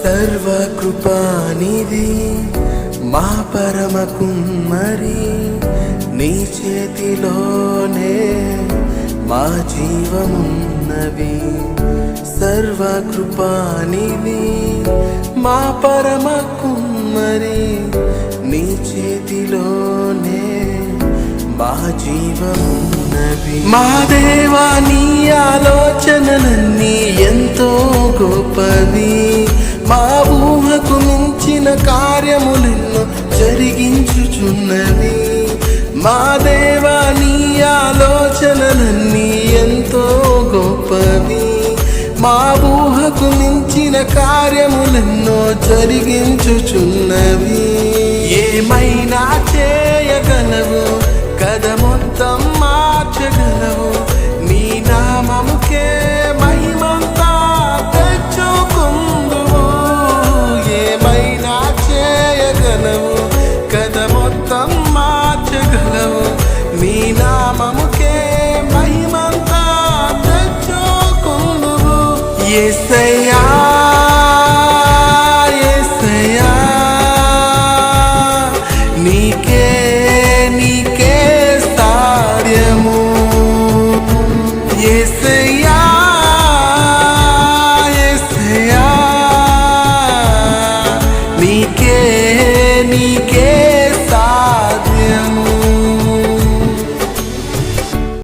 సర్వకృపానిధి మా పరమ కుమ్మరి, నీ చేతిలోనే మా జీవమున్నవి. సర్వకృపానిధి మా పరమ కుమ్మరి, నీ చేతిలోనే మా జీవమున్నవి. మా దేవా, నీ ఆలోచనలన్నీ ఎంతో గొప్పవి. మా ఊహకు మించిన కార్యములెన్నో జరిగించుచున్నవి. మా దేవా, నీ ఆలోచనలన్నీ ఎంతో గొప్పవి. మా ఊహకు మించిన కార్యములెన్నో జరిగించుచున్నవి. ఏమైనా చేయగలవు కదా, మొత్తం మార్చగలవు. నీ నామముకే మహిమంతా తెచ్చుకుందువు. ఏమైనా చేయగలవు కదా, మొత్తం మార్చగలవు. నీ నామముకే మహిమంతా తెచ్చుకుందువు. యేసయ్యా